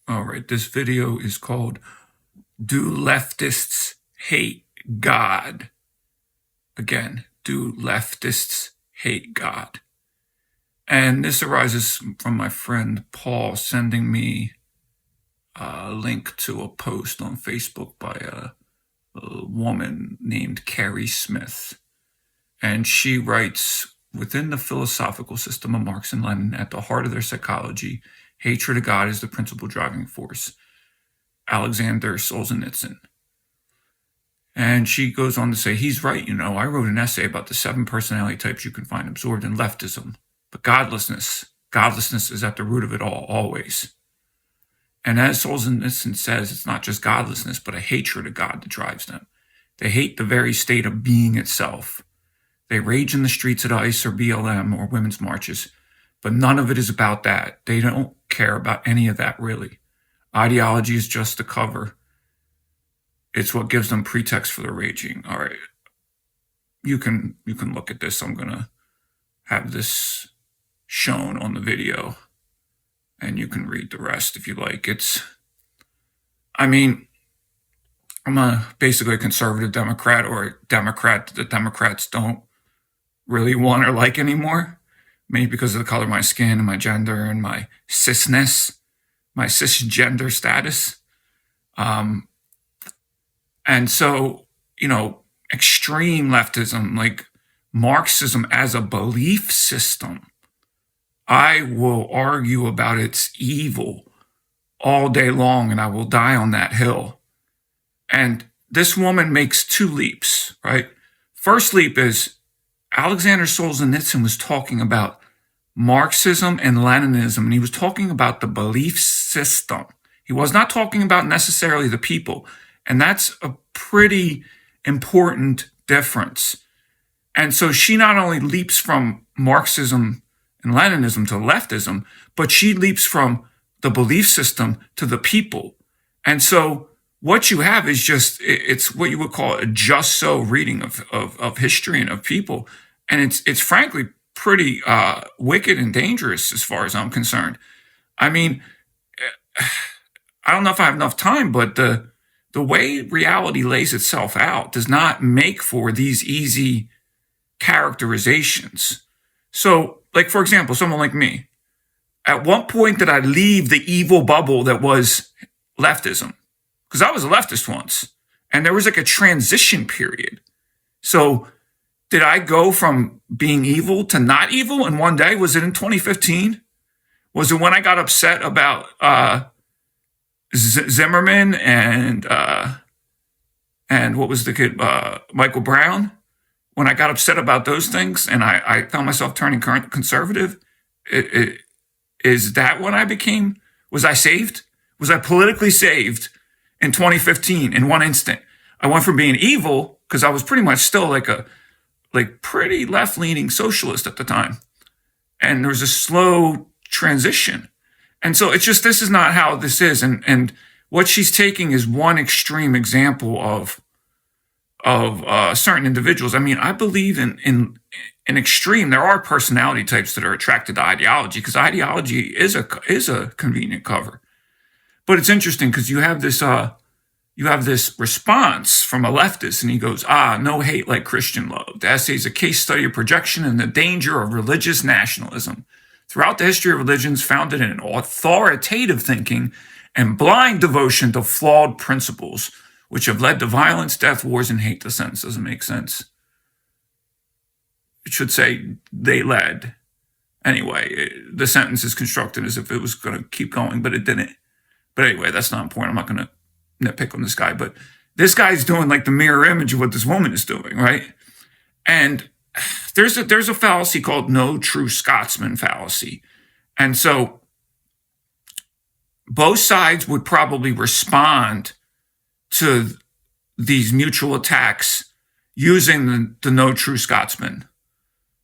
All right, this video is called Do Leftists Hate God? Again, do leftists hate God? And this arises from my friend Paul sending me a link to a post on Facebook by a woman named Carrie Smith. And she writes, within the philosophical system of Marx and Lenin, at the heart of their psychology, hatred of God is the principal driving force. Alexander Solzhenitsyn. And she goes on to say, he's right, I wrote an essay about the 7 personality types you can find absorbed in leftism. But godlessness is at the root of it all, always. And as Solzhenitsyn says, it's not just godlessness, but a hatred of God that drives them. They hate the very state of being itself. They rage in the streets at ICE or BLM or women's marches, but none of it is about that. They don't care about any of that, really. Ideology is just a cover. It's what gives them pretext for their raging. All right, you can look at this. I'm gonna have this shown on the video, and you can read the rest if you like. I'm basically a conservative Democrat, or a Democrat that the Democrats don't really want or like anymore. Maybe because of the color of my skin and my gender and my cisness, my cisgender status. And so, extreme leftism, like Marxism as a belief system, I will argue about its evil all day long, and I will die on that hill. And this woman makes 2 leaps, right? First leap is Alexander Solzhenitsyn was talking about Marxism and Leninism, and he was talking about the belief system. He was not talking about necessarily the people. And that's a pretty important difference. And so she not only leaps from Marxism and Leninism to leftism, but she leaps from the belief system to the people. And so what you have is it's what you would call a just so reading of history and of people. And it's frankly pretty wicked and dangerous as far as I'm concerned. I mean, I don't know if I have enough time, but the way reality lays itself out does not make for these easy characterizations. So, like, for example, someone like me, at what point did I leave the evil bubble that was leftism? Because I was a leftist once, and there was like a transition period. So did I go from being evil to not evil in one day? Was it in 2015? Was it when I got upset about Zimmerman and what was the kid, Michael Brown? When I got upset about those things and I found myself turning conservative, is that when I became, was I saved? Was I politically saved in 2015 in one instant? I went from being evil, because I was pretty much still like pretty left-leaning socialist at the time. And there was a slow transition. And so it's just, this is not how this is. And what she's taking is one extreme example of certain individuals. I mean, I believe in extreme, there are personality types that are attracted to ideology, because ideology is a convenient cover. But it's interesting because you have this response from a leftist, and he goes, no hate like Christian love. The essay is a case study of projection and the danger of religious nationalism. Throughout the history of religions founded in authoritative thinking and blind devotion to flawed principles, which have led to violence, death, wars, and hate. The sentence doesn't make sense. It should say they led. Anyway, the sentence is constructed as if it was going to keep going, but it didn't. But anyway, that's not important. I'm not going to nitpick on this guy, but this guy's doing like the mirror image of what this woman is doing, right? And there's a fallacy called no True Scotsman fallacy. And so both sides would probably respond to these mutual attacks using the no True Scotsman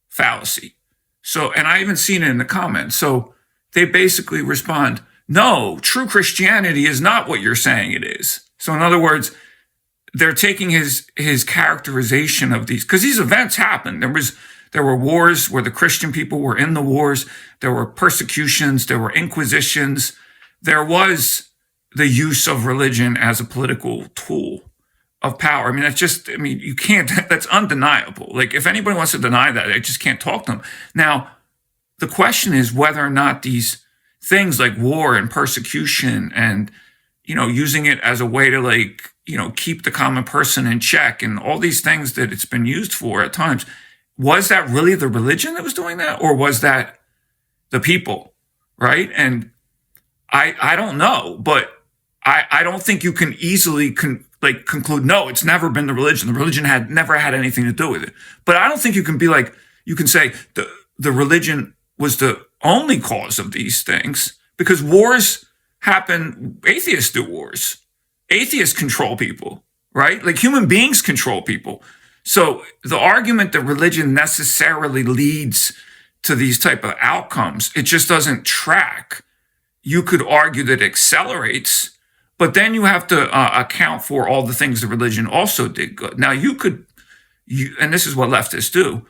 fallacy. So, and I even seen it in the comments. So they basically respond, no, true Christianity is not what you're saying it is. So in other words, they're taking his characterization of these, because these events happened. There were wars where the Christian people were in the wars. There were persecutions. There were inquisitions. There was the use of religion as a political tool of power. I mean, that's just, I mean, you can't, that's undeniable. Like, if anybody wants to deny that, I just can't talk to them. Now, the question is whether or not these things like war and persecution and, using it as a way to, like, keep the common person in check and all these things that it's been used for at times, was that really the religion that was doing that? Or was that the people? Right. And I don't know, but I don't think you can easily conclude, no, it's never been the religion. The religion had never had anything to do with it. But I don't think you can be like, you can say the religion was the only cause of these things, because wars happen. Atheists do wars. Atheists control people, right? Like, human beings control people. So the argument that religion necessarily leads to these type of outcomes, it just doesn't track. You could argue that it accelerates, but then you have to account for all the things that religion also did good. Now, and this is what leftists do,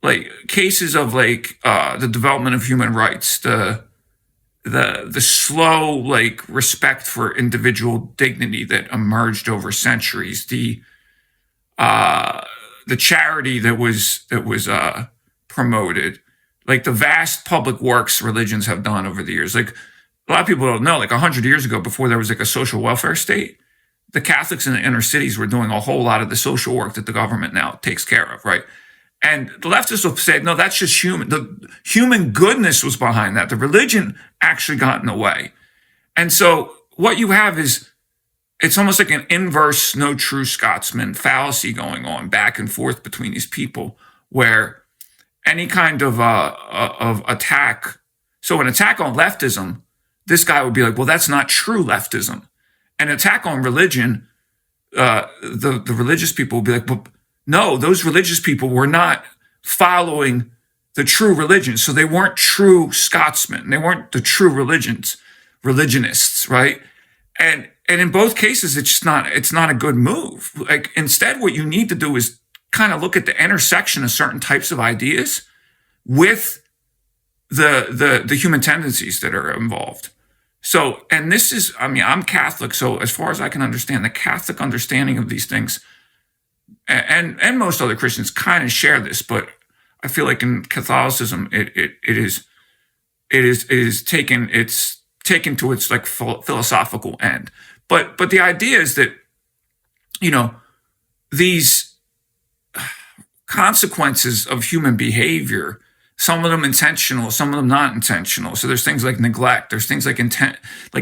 like cases of like the development of human rights, the slow, like, respect for individual dignity that emerged over centuries, the charity that was promoted, like the vast public works religions have done over the years. Like, a lot of people don't know, like 100 years ago, before there was like a social welfare state, the Catholics in the inner cities were doing a whole lot of the social work that the government now takes care of, right? And the leftists will say, no, that's just human. The human goodness was behind that. The religion actually got in the way. And so what you have is, it's almost like an inverse, no true Scotsman fallacy going on back and forth between these people, where any kind of attack, so an attack on leftism, this guy would be like, well, that's not true leftism. An attack on religion, the religious people would be like, well, no, those religious people were not following the true religion. So they weren't true Scotsmen. They weren't the true religionists, right? And in both cases, it's not a good move. Like, instead, what you need to do is kind of look at the intersection of certain types of ideas with the human tendencies that are involved. So, and this is, I mean, I'm Catholic, so as far as I can understand, the Catholic understanding of these things, and most other Christians kind of share this, but I feel like in Catholicism, it is taken to its like philosophical end. But the idea is that, these consequences of human behavior, some of them intentional, some of them not intentional. So there's things like neglect, there's things like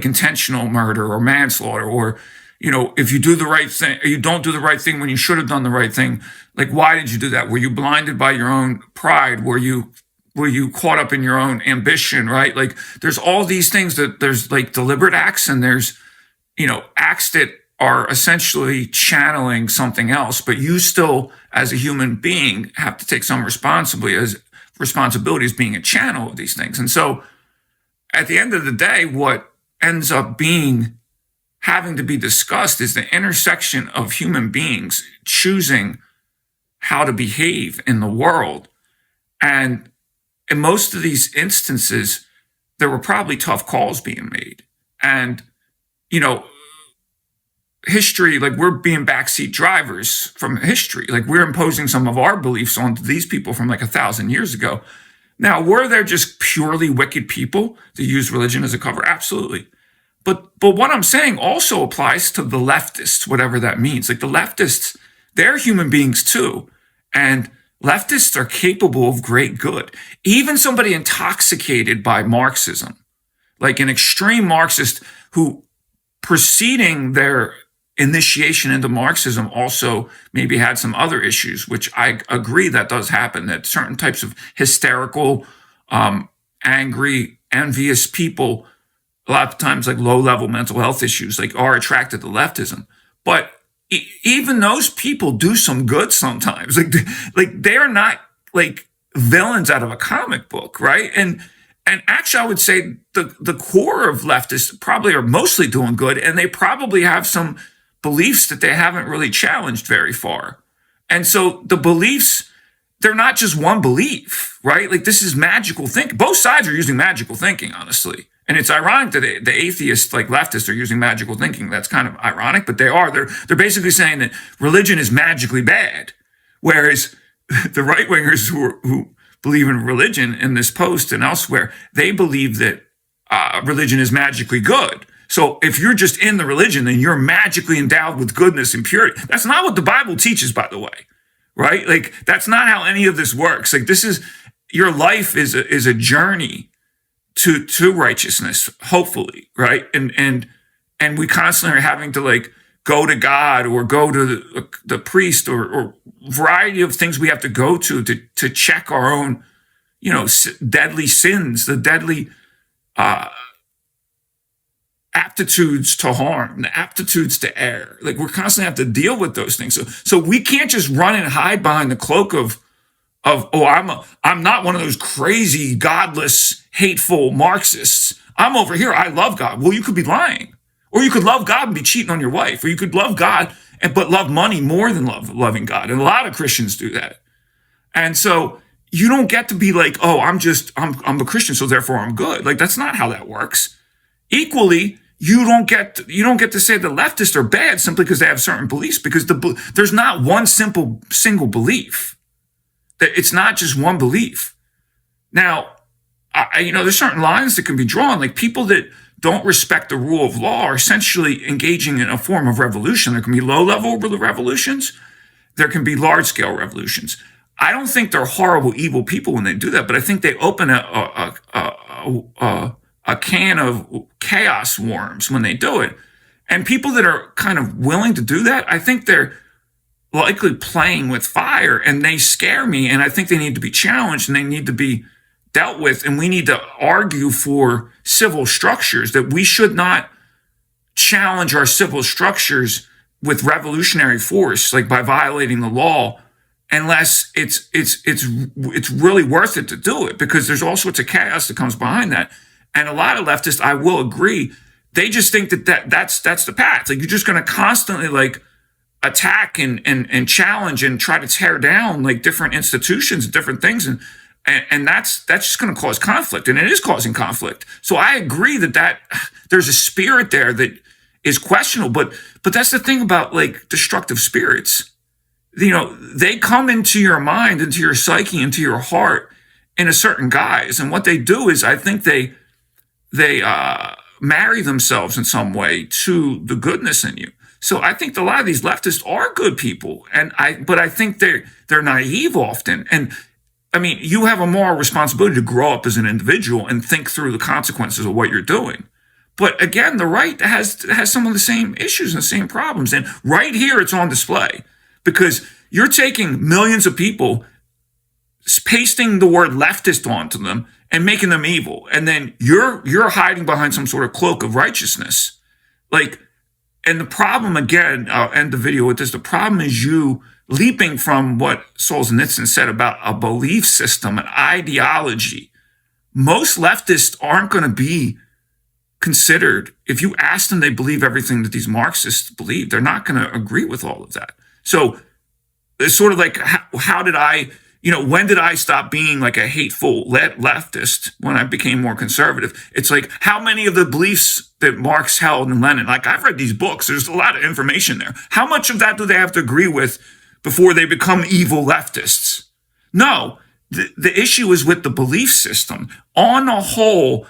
intentional murder or manslaughter, or, if you do the right thing, or you don't do the right thing when you should have done the right thing. Like, why did you do that? Were you blinded by your own pride? Were you caught up in your own ambition, right? Like, there's all these things that there's like deliberate acts, and there's, acts that are essentially channeling something else, but you still, as a human being, have to take some responsibility as being a channel of these things. And so at the end of the day, what ends up having to be discussed is the intersection of human beings choosing how to behave in the world. And in most of these instances, there were probably tough calls being made. And, history, like, we're being backseat drivers from history. Like, we're imposing some of our beliefs onto these people from like 1,000 years ago. Now, were there just purely wicked people that use religion as a cover? Absolutely. But what I'm saying also applies to the leftists, whatever that means. Like, the leftists, they're human beings too. And leftists are capable of great good. Even somebody intoxicated by Marxism, like an extreme Marxist who, preceding their initiation into Marxism, also maybe had some other issues, which I agree that does happen, that certain types of hysterical, angry, envious people, a lot of times like low-level mental health issues, like, are attracted to leftism. But even those people do some good sometimes. Like they're not like villains out of a comic book, right? And actually, I would say the core of leftists probably are mostly doing good, and they probably have some beliefs that they haven't really challenged very far. And so the beliefs, they're not just one belief, right? Like, this is magical thinking. Both sides are using magical thinking, honestly, And it's ironic that the atheists, like leftists, are using magical thinking. That's kind of ironic, but they're basically saying that religion is magically bad. Whereas the right-wingers who believe in religion in this post and elsewhere, they believe that religion is magically good. So if you're just in the religion, then you're magically endowed with goodness and purity. That's not what the Bible teaches, by the way, right? Like, that's not how any of this works. Like, your life is a journey to righteousness, hopefully, right? And we constantly are having to like go to God or go to the priest or variety of things we have to go to check our own, deadly sins, the deadly aptitudes to harm, the aptitudes to err. Like, we're constantly have to deal with those things. So we can't just run and hide behind the cloak of I'm not one of those crazy, godless, hateful Marxists. I'm over here. I love God. Well, you could be lying, or you could love God and be cheating on your wife, or you could love God but love money more than loving God. And a lot of Christians do that. And so you don't get to be like, oh, I'm a Christian, so therefore I'm good. Like, that's not how that works. Equally, you don't get to say the leftists are bad simply because they have certain beliefs, because there's not one single belief. It's not just one belief. Now, there's certain lines that can be drawn. Like, people that don't respect the rule of law are essentially engaging in a form of revolution. There can be low-level revolutions. There can be large-scale revolutions. I don't think they're horrible, evil people when they do that, but I think they open a can of chaos worms when they do it. And people that are kind of willing to do that, I think they're likely playing with fire, and they scare me, and I think they need to be challenged and they need to be dealt with, and we need to argue for civil structures, that we should not challenge our civil structures with revolutionary force, like by violating the law, unless it's really worth it to do it, because there's all sorts of chaos that comes behind that. And a lot of leftists, I will agree, they just think that's the path. Like, you're just going to constantly like attack and challenge and try to tear down like different institutions and different things, and that's just going to cause conflict, and it is causing conflict. So I agree that there's a spirit there that is questionable, but that's the thing about like destructive spirits. They come into your mind, into your psyche, into your heart in a certain guise, and what they do is, I think they marry themselves in some way to the goodness in you. So I think a lot of these leftists are good people, but I think they're naive often. And I mean, you have a moral responsibility to grow up as an individual and think through the consequences of what you're doing. But again, the right has some of the same issues and the same problems. And right here, it's on display, because you're taking millions of people, pasting the word leftist onto them and making them evil, and then you're hiding behind some sort of cloak of righteousness, like. And the problem, again, I'll end the video with this. The problem is you leaping from what Solzhenitsyn said about a belief system, an ideology. Most leftists aren't going to be considered. If you ask them, they believe everything that these Marxists believe. They're not going to agree with all of that. So it's sort of like, how did I, when did I stop being like a hateful leftist when I became more conservative? It's like, how many of the beliefs that Marx held and Lenin, like, I've read these books, there's a lot of information there. How much of that do they have to agree with before they become evil leftists? No, the issue is with the belief system. On a whole,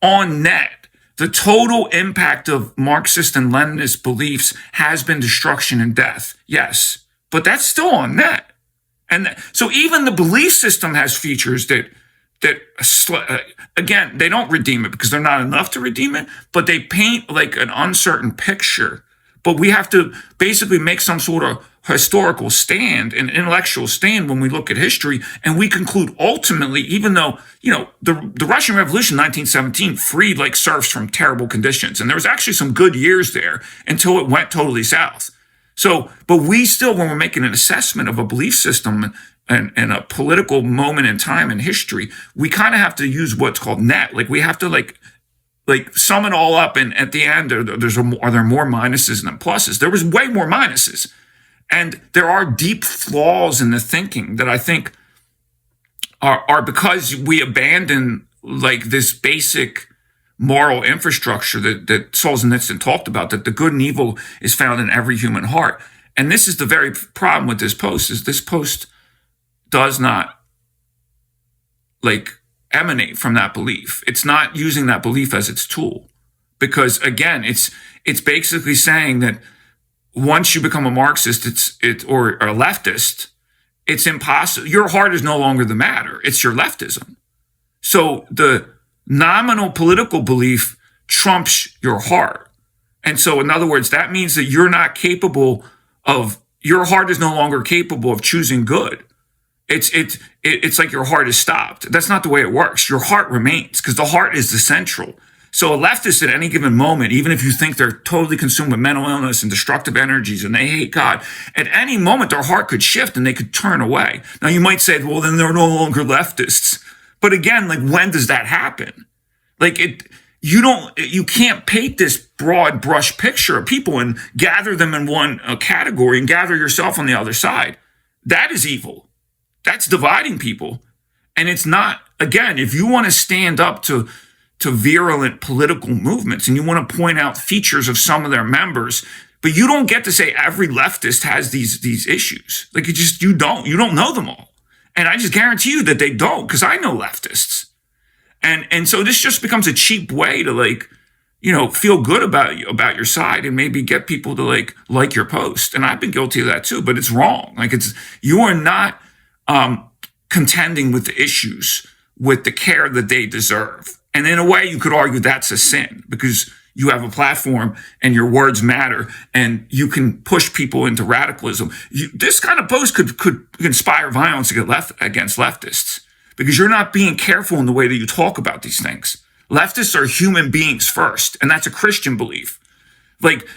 on net, the total impact of Marxist and Leninist beliefs has been destruction and death. Yes, but that's still on net. And so even the belief system has features that again, they don't redeem it because they're not enough to redeem it, but they paint like an uncertain picture. But we have to basically make some sort of historical stand, an intellectual stand when we look at history, and we conclude ultimately, even though, the Russian Revolution 1917 freed like serfs from terrible conditions, and there was actually some good years there until it went totally south. So, but we still, when we're making an assessment of a belief system and a political moment in time in history, we kind of have to use what's called net. Like, we have to like sum it all up, and at the end, are there more minuses than pluses? There was way more minuses, and there are deep flaws in the thinking that I think are because we abandon like this basic moral infrastructure that Solzhenitsyn talked about, that the good and evil is found in every human heart. And this is the very problem with this post, is this post does not emanate from that belief. It's not using that belief as its tool. Because again, it's basically saying that once you become a Marxist, or a leftist, it's impossible. Your heart is no longer the matter. It's your leftism. So the nominal political belief trumps your heart. And so, in other words, that means that you're not capable of, your heart is no longer capable of choosing good. It's like your heart is stopped. That's not the way it works. Your heart remains, because the heart is the central. So a leftist at any given moment, even if you think they're totally consumed with mental illness and destructive energies and they hate God, at any moment their heart could shift and they could turn away. Now you might say, well, then they're no longer leftists. But again, when does that happen? You can't paint this broad brush picture of people and gather them in one category and gather yourself on the other side. That is evil. That's dividing people. And it's not, again, if you want to stand up to virulent political movements and you want to point out features of some of their members, but you don't get to say every leftist has these issues. You don't know them all. And I just guarantee you that they don't, because I know leftists. And so this just becomes a cheap way to feel good about your side and maybe get people to like your post. And I've been guilty of that too, but it's wrong. You are not contending with the issues with the care that they deserve. And in a way, you could argue that's a sin, because you have a platform and your words matter and you can push people into radicalism. This kind of post could inspire violence against leftists, because you're not being careful in the way that you talk about these things. Leftists are human beings first, and that's a Christian belief.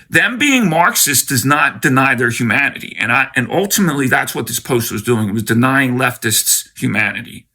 Them being Marxist does not deny their humanity. And ultimately, that's what this post was doing. It was denying leftists' humanity.